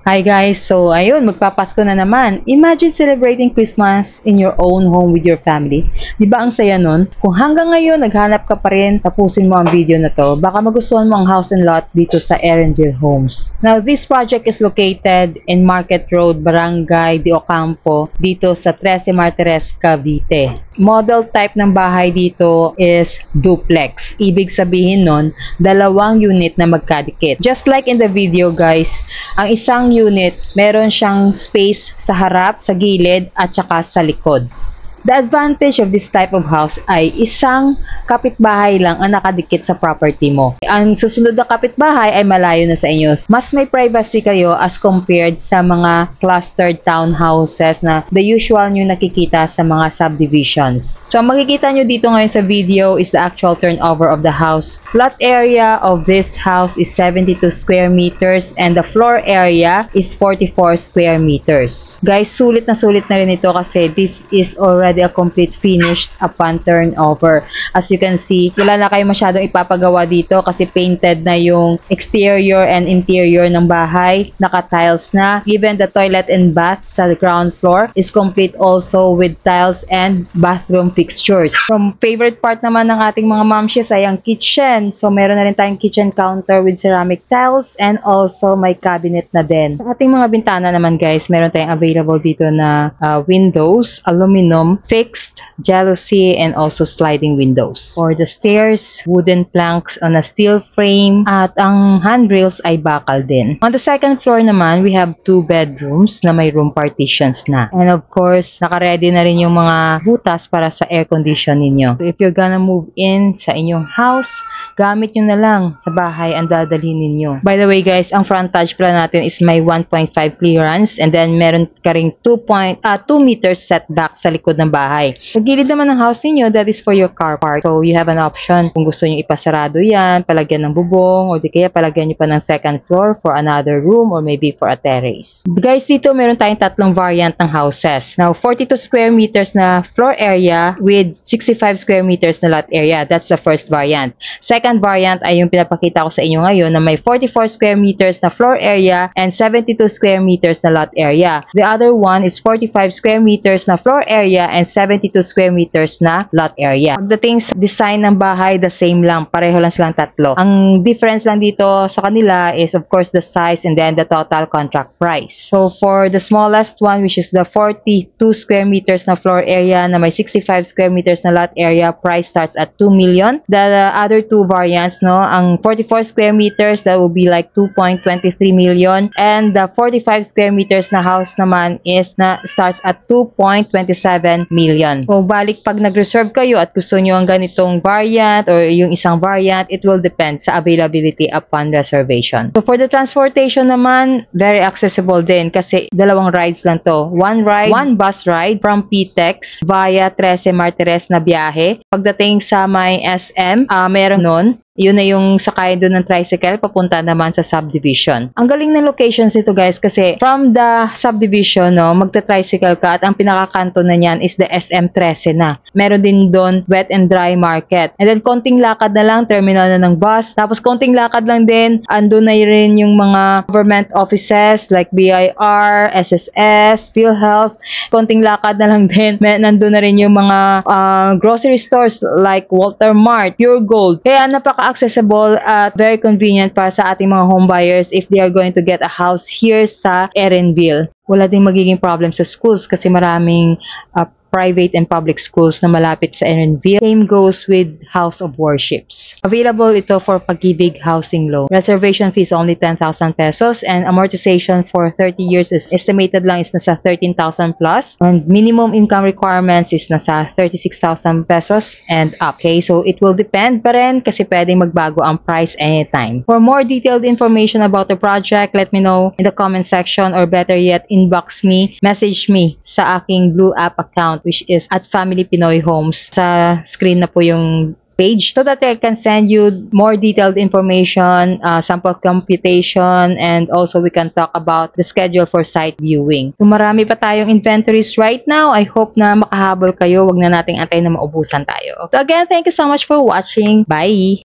Hi guys! So ayun, magpapasko na naman. Imagine celebrating Christmas in your own home with your family. Di ba ang saya nun? Kung hanggang ngayon naghanap ka pa rin, tapusin mo ang video na to. Baka magustuhan mo ang house and lot dito sa Erenville Homes. Now this project is located in Market Road, Barangay de Ocampo, dito sa 13 Martires, Cavite. Model type ng bahay dito is duplex. Ibig sabihin nun, dalawang unit na magkadikit. Just like in the video guys, ang isang unit, meron siyang space sa harap, sa gilid, at saka sa likod. The advantage of this type of house ay isang kapitbahay lang ang nakadikit sa property mo. Ang susunod na kapitbahay ay malayo na sa inyo. Mas may privacy kayo as compared sa mga clustered townhouses na the usual nyo nakikita sa mga subdivisions. So, ang makikita nyo dito ngayon sa video is the actual turnover of the house. Lot area of this house is 72 square meters and the floor area is 44 square meters. Guys, sulit na rin ito kasi this is already a complete finished upon turnover. As you can see, wala na kayo masyadong ipapagawa dito kasi painted na yung exterior and interior ng bahay. Naka-tiles na. Even the toilet and bath sa ground floor is complete also with tiles and bathroom fixtures. From favorite part naman ng ating mga momshes ay ang kitchen. So, meron na rin tayong kitchen counter with ceramic tiles and also may cabinet na din. Sa ating mga bintana naman guys, meron tayong available dito na windows, aluminum, fixed, jalousie, and also sliding windows. For the stairs, wooden planks on a steel frame at ang handrails ay bakal din. On the second floor naman, we have 2 bedrooms na may room partitions na. And of course, naka-ready na rin yung mga butas para sa air condition ninyo. So if you're gonna move in sa inyong house, gamit nyo na lang sa bahay ang dadalhin ninyo. By the way guys, ang frontage pala natin is may 1.5 clearance and then meron ka ring 2 meters setback sa likod ng bahay. Sa gilid naman ng house ninyo, that is for your car park. So, you have an option kung gusto nyo ipasarado yan, palagyan ng bubong, o di kaya palagyan nyo pa ng second floor for another room or maybe for a terrace. Guys, dito meron tayong 3 variant ng houses. Now, 42 square meters na floor area with 65 square meters na lot area. That's the first variant. Second variant ay yung pinapakita ko sa inyo ngayon na may 44 square meters na floor area and 72 square meters na lot area. The other one is 45 square meters na floor area and 72 square meters na lot area. Pagdating sa design ng bahay, the same lang. Pareho lang silang tatlo. Ang difference lang dito sa kanila is of course the size and then the total contract price. So for the smallest one, which is the 42 square meters na floor area na may 65 square meters na lot area, price starts at 2 million. The other 2 variants, no, ang 44 square meters, that will be like 2.23 million. And the 45 square meters na house naman is na starts at 2.27 million. So, balik pag nag-reserve kayo at gusto nyo ang ganitong variant or yung isang variant, it will depend sa availability upon reservation. So, for the transportation naman, very accessible din kasi 2 rides lang to. 1 bus ride from PTEX via 13 Martires na biyahe. Pagdating sa may SM, meron nun. Yun na yung sakay doon ng tricycle papunta naman sa subdivision. Ang galing ng locations ito guys kasi from the subdivision, no, magta-tricycle ka at ang pinakakanto na niyan is the SM13 na. Meron din doon wet and dry market. And then konting lakad na lang, terminal na ng bus. Tapos konting lakad lang din, andun na rin yung mga government offices like BIR, SSS, PhilHealth. Konting lakad na lang din, nandun na rin yung mga grocery stores like Walter Mart, Pure Gold. Kaya accessible at very convenient para sa ating mga home buyers if they are going to get a house here sa Erenville. Wala ding magiging problem sa schools kasi maraming private and public schools na malapit sa Erenville. Same goes with House of Worships. Available ito for Pag-ibig Housing Loan. Reservation fees only 10,000 pesos and amortization for 30 years is estimated lang is nasa 13,000 plus and minimum income requirements is nasa 36,000 pesos and up. Okay, so it will depend pa rin kasi pwedeng magbago ang price anytime. For more detailed information about the project, let me know in the comment section or better yet, inbox me, message me sa aking Blue App account which is at Family Pinoy Homes. Sa screen na po yung page so that I can send you more detailed information, sample computation, and also we can talk about the schedule for site viewing. So marami pa tayong inventories right now. I hope na makahabol kayo. Wag na nating antayin na maubusan tayo. So again, thank you so much for watching. Bye!